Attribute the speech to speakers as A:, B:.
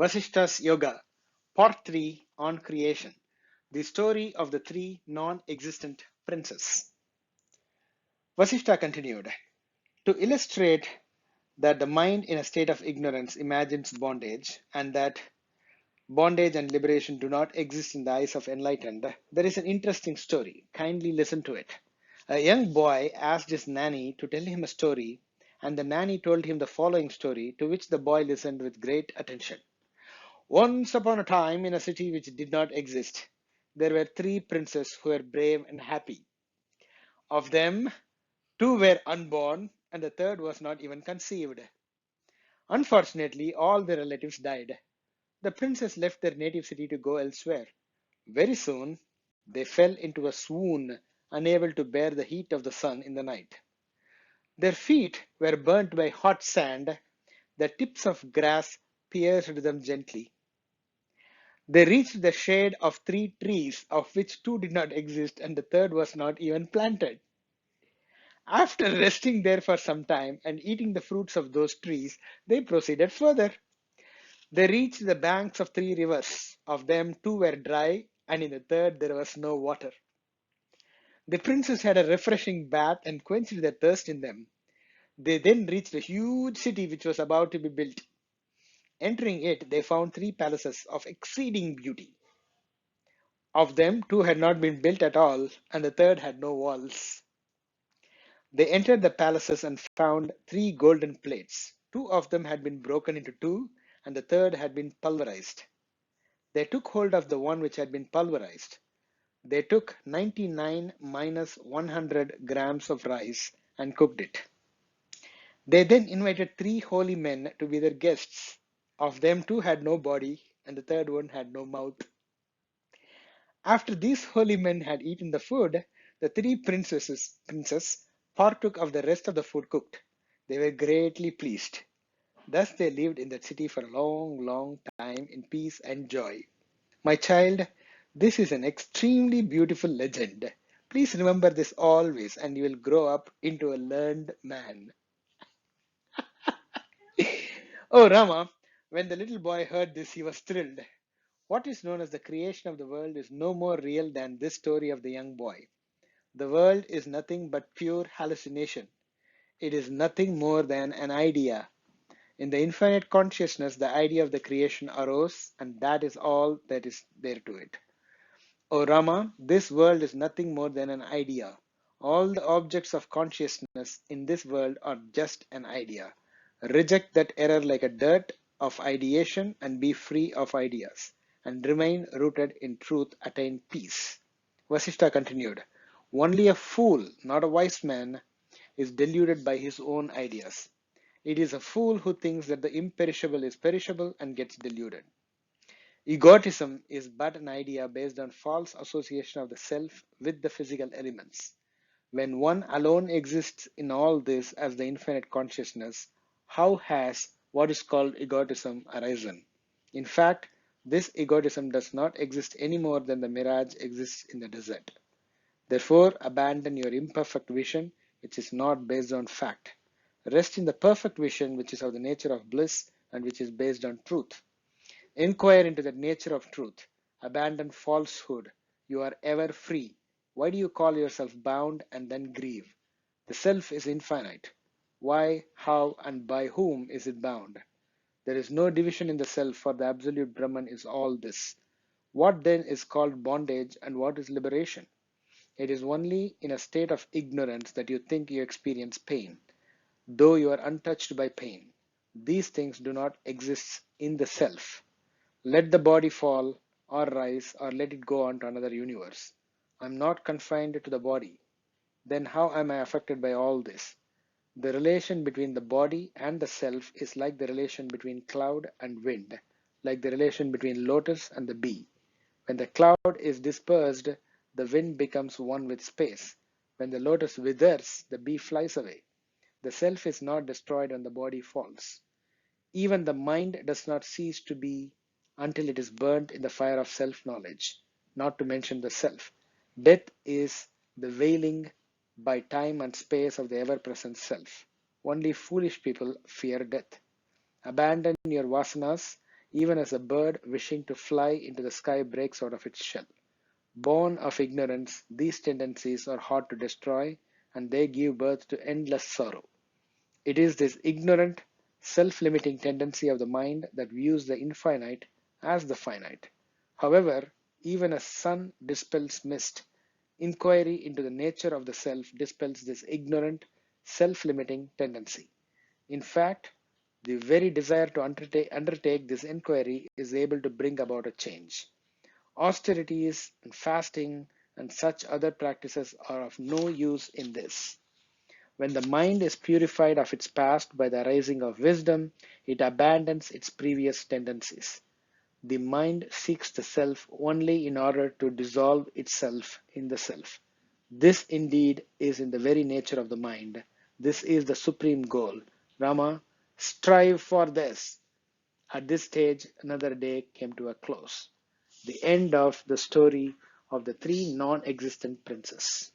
A: Vasishta's Yoga, Part 3 on Creation, the story of the three non-existent princes. Vasishta continued, to illustrate that the mind in a state of ignorance imagines bondage and that bondage and liberation do not exist in the eyes of enlightened, there is an interesting story. Kindly listen to it. A young boy asked his nanny to tell him a story, and the nanny told him the following story, to which the boy listened with great attention. Once upon a time, in a city which did not exist, there were three princes who were brave and happy. Of them, two were unborn, and the third was not even conceived. Unfortunately, all their relatives died. The princes left their native city to go elsewhere. Very soon, they fell into a swoon, unable to bear the heat of the sun in the night. Their feet were burnt by hot sand, the tips of grass pierced them gently. They reached the shade of three trees, of which two did not exist and the third was not even planted. After resting there for some time and eating the fruits of those trees, they proceeded further. They reached the banks of three rivers. Of them, two were dry, and in the third there was no water. The princes had a refreshing bath and quenched their thirst in them. They then reached a huge city which was about to be built. Entering it, they found three palaces of exceeding beauty. Of them, two had not been built at all, and the third had no walls. They entered the palaces and found three golden plates. Two of them had been broken into two, and the third had been pulverized. They took hold of the one which had been pulverized. They took 99 minus 100 grams of rice and cooked it. They then invited three holy men to be their guests. Of them, two had no body, and the third one had no mouth. After these holy men had eaten the food, the three princes partook of the rest of the food cooked. They were greatly pleased. Thus they lived in that city for a long, long time in peace and joy. My child, this is an extremely beautiful legend. Please remember this always, and you will grow up into a learned man. Oh, Rama, when the little boy heard this, he was thrilled. What is known as the creation of the world is no more real than this story of the young boy. The world is nothing but pure hallucination. It is nothing more than an idea. In the infinite consciousness, the idea of the creation arose, and that is all that is there to it. O Rama, this world is nothing more than an idea. All the objects of consciousness in this world are just an idea. Reject that error like a dirt of ideation and be free of ideas, and remain rooted in truth, attain peace. Vasishta continued, only a fool, not a wise man, is deluded by his own ideas. It is a fool who thinks that the imperishable is perishable and gets deluded. Egotism is but an idea based on false association of the self with the physical elements. When one alone exists in all this as the infinite consciousness, how has what is called egotism arisen? In fact, this egotism does not exist any more than the mirage exists in the desert. Therefore, abandon your imperfect vision, which is not based on fact. Rest in the perfect vision, which is of the nature of bliss and which is based on truth. Inquire into the nature of truth. Abandon falsehood. You are ever free. Why do you call yourself bound and then grieve? The self is infinite. Why, how, and by whom is it bound? There is no division in the self, for the absolute Brahman is all this. What then is called bondage and what is liberation? It is only in a state of ignorance that you think you experience pain, though you are untouched by pain. These things do not exist in the self. Let the body fall or rise or let it go on to another universe. I am not confined to the body. Then how am I affected by all this? The relation between the body and the self is like the relation between cloud and wind, like the relation between lotus and the bee. When the cloud is dispersed, the wind becomes one with space. When the lotus withers, the bee flies away. The self is not destroyed when the body falls. Even the mind does not cease to be until it is burnt in the fire of self-knowledge, not to mention the self. Death is the veiling by time and space of the ever-present self. Only foolish people fear death. Abandon your vasanas even as a bird wishing to fly into the sky breaks out of its shell. Born of ignorance, these tendencies are hard to destroy, and they give birth to endless sorrow. It is this ignorant, self-limiting tendency of the mind that views the infinite as the finite. However, even as sun dispels mist, inquiry into the nature of the self dispels this ignorant, self-limiting tendency. In fact, the very desire to undertake this inquiry is able to bring about a change. Austerities and fasting and such other practices are of no use in this. When the mind is purified of its past by the arising of wisdom, it abandons its previous tendencies. The mind seeks the self only in order to dissolve itself in the self. This indeed is in the very nature of the mind. This is the supreme goal. Rama, strive for this. At this stage, another day came to a close. The end of the story of the three non-existent princes.